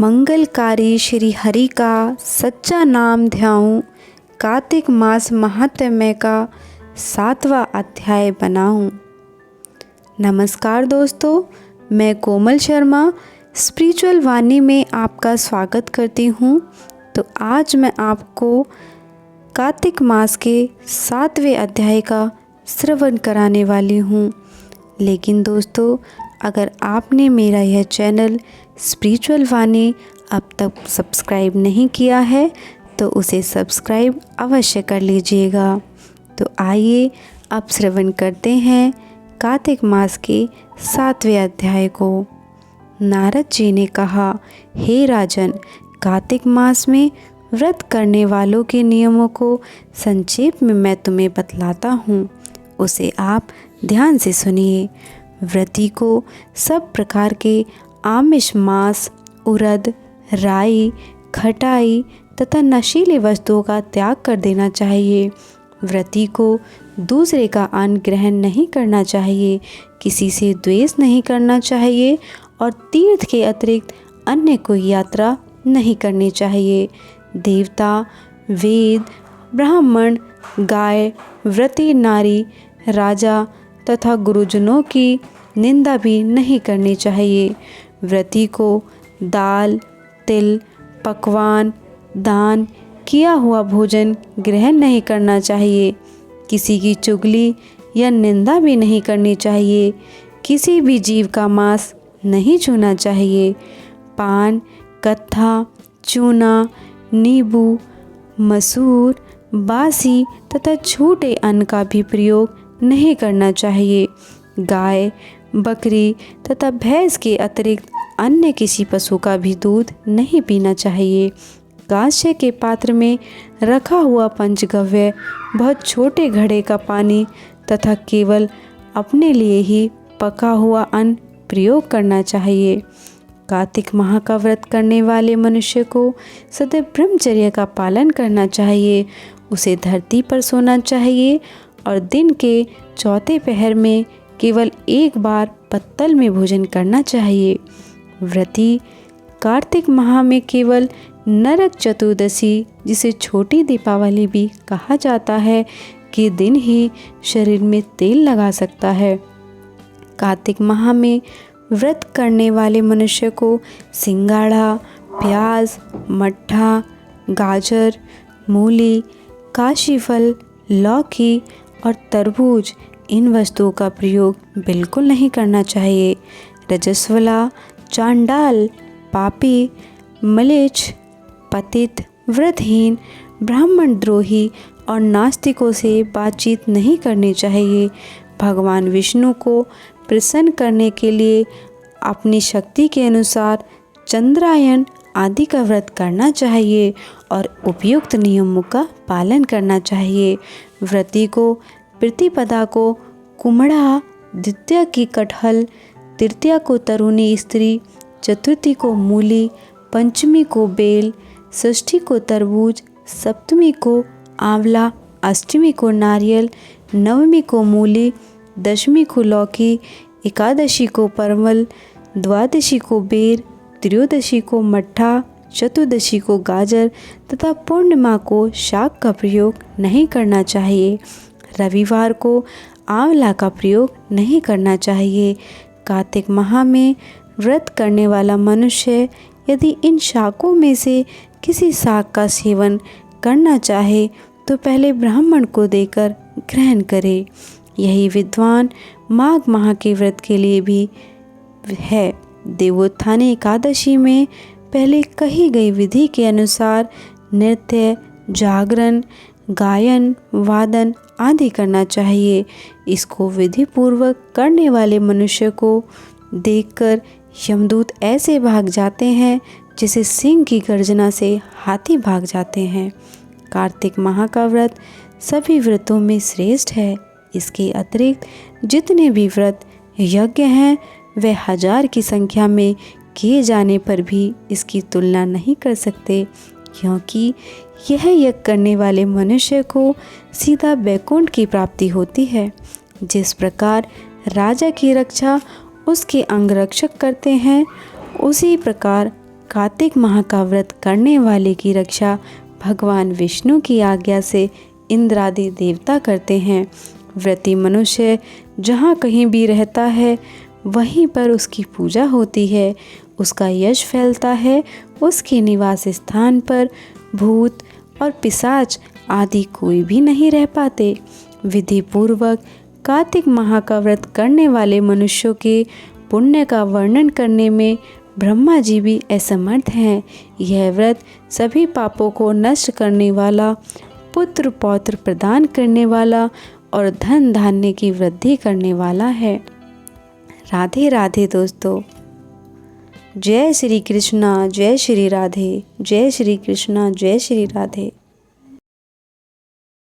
मंगलकारी श्री हरि का सच्चा नाम ध्याऊं, कार्तिक मास महात्म्य का 7वां अध्याय बनाऊं। नमस्कार दोस्तों, मैं कोमल शर्मा स्पिरिचुअल वाणी में आपका स्वागत करती हूं। तो आज मैं आपको कार्तिक मास के 7वें अध्याय का श्रवण कराने वाली हूं। लेकिन दोस्तों, अगर आपने मेरा यह चैनल स्पिरिचुअल वाणी अब तक सब्सक्राइब नहीं किया है तो उसे सब्सक्राइब अवश्य कर लीजिएगा। तो आइए अब श्रवण करते हैं कार्तिक मास के 7वें अध्याय को। नारद जी ने कहा, हे राजन, कार्तिक मास में व्रत करने वालों के नियमों को संक्षेप में मैं तुम्हें बतलाता हूँ, उसे आप ध्यान से सुनिए। व्रती को सब प्रकार के आमिष, मांस, उड़द, राई, खटाई तथा नशीली वस्तुओं का त्याग कर देना चाहिए। व्रती को दूसरे का अन्न ग्रहण नहीं करना चाहिए, किसी से द्वेष नहीं करना चाहिए और तीर्थ के अतिरिक्त अन्य कोई यात्रा नहीं करनी चाहिए। देवता, वेद, ब्राह्मण, गाय, व्रती नारी, राजा तथा गुरुजनों की निंदा भी नहीं करनी चाहिए। व्रती को दाल, तिल, पकवान, दान किया हुआ भोजन ग्रहण नहीं करना चाहिए। किसी की चुगली या निंदा भी नहीं करनी चाहिए। किसी भी जीव का मांस नहीं छूना चाहिए। पान, कत्था, चूना, नींबू, मसूर, बासी तथा छोटे अन्न का भी प्रयोग नहीं करना चाहिए। गाय, बकरी तथा भैंस के अतिरिक्त अन्य किसी पशु का भी दूध नहीं पीना चाहिए। कांस्य के पात्र में रखा हुआ पंचगव्य, बहुत छोटे घड़े का पानी तथा केवल अपने लिए ही पका हुआ अन्न प्रयोग करना चाहिए। कार्तिक माह का व्रत करने वाले मनुष्य को सदैव ब्रह्मचर्य का पालन करना चाहिए। उसे धरती पर सोना चाहिए और दिन के चौथे पहर में केवल एक बार पत्तल में भोजन करना चाहिए। व्रती कार्तिक माह में केवल नरक चतुर्दशी, जिसे छोटी दीपावली भी कहा जाता है, के दिन ही शरीर में तेल लगा सकता है। कार्तिक माह में व्रत करने वाले मनुष्य को सिंगाड़ा, प्याज, मट्ठा, गाजर, मूली, काशी फल, लौकी और तरबूज, इन वस्तुओं का प्रयोग बिल्कुल नहीं करना चाहिए। रजस्वला, चांडाल, पापी, मलेच्छ, पतित, व्रतहीन, ब्राह्मण द्रोही और नास्तिकों से बातचीत नहीं करनी चाहिए। भगवान विष्णु को प्रसन्न करने के लिए अपनी शक्ति के अनुसार चंद्रायन आदि का व्रत करना चाहिए और उपयुक्त नियमों का पालन करना चाहिए। व्रती को प्रतिपदा को कुमड़ा, द्वितीया की कटहल, तृतीया को तरुणी स्त्री, चतुर्थी को मूली, पंचमी को बेल, षष्ठी को तरबूज, सप्तमी को आंवला, अष्टमी को नारियल, नवमी को मूली, दशमी को लौकी, एकादशी को परवल, द्वादशी को बेर, त्रयोदशी को मट्ठा, चतुर्दशी को गाजर तथा पूर्णिमा को शाक का प्रयोग नहीं करना चाहिए। रविवार को आंवला का प्रयोग नहीं करना चाहिए। कार्तिक माह में व्रत करने वाला मनुष्य यदि इन शाकों में से किसी शाक का सेवन करना चाहे तो पहले ब्राह्मण को देकर ग्रहण करे। यही विद्वान माघ माह के व्रत के लिए भी है। देवोत्थानी एकादशी में पहले कही गई विधि के अनुसार नृत्य, जागरण, गायन, वादन आदि करना चाहिए। इसको विधि पूर्वक करने वाले मनुष्य को देखकर यमदूत ऐसे भाग जाते हैं जैसे सिंह की गर्जना से हाथी भाग जाते हैं। कार्तिक माह का व्रत सभी व्रतों में श्रेष्ठ है। इसके अतिरिक्त जितने भी व्रत यज्ञ हैं वे 1000 की संख्या में किए जाने पर भी इसकी तुलना नहीं कर सकते, क्योंकि यह यज्ञ करने वाले मनुष्य को सीधा वैकुंठ की प्राप्ति होती है। जिस प्रकार राजा की रक्षा उसके अंगरक्षक करते हैं, उसी प्रकार कार्तिक माह का व्रत करने वाले की रक्षा भगवान विष्णु की आज्ञा से इंद्र आदि देवता करते हैं। व्रती मनुष्य जहाँ कहीं भी रहता है वहीं पर उसकी पूजा होती है, उसका यश फैलता है। उसके निवास स्थान पर भूत और पिशाच आदि कोई भी नहीं रह पाते। विधि पूर्वक कार्तिक माह का व्रत करने वाले मनुष्यों के पुण्य का वर्णन करने में ब्रह्मा जी भी असमर्थ हैं। यह व्रत सभी पापों को नष्ट करने वाला, पुत्र पौत्र प्रदान करने वाला और धन धान्य की वृद्धि करने वाला है। राधे राधे दोस्तों। जय श्री कृष्णा, जय श्री राधे, जय श्री कृष्णा, जय श्री राधे।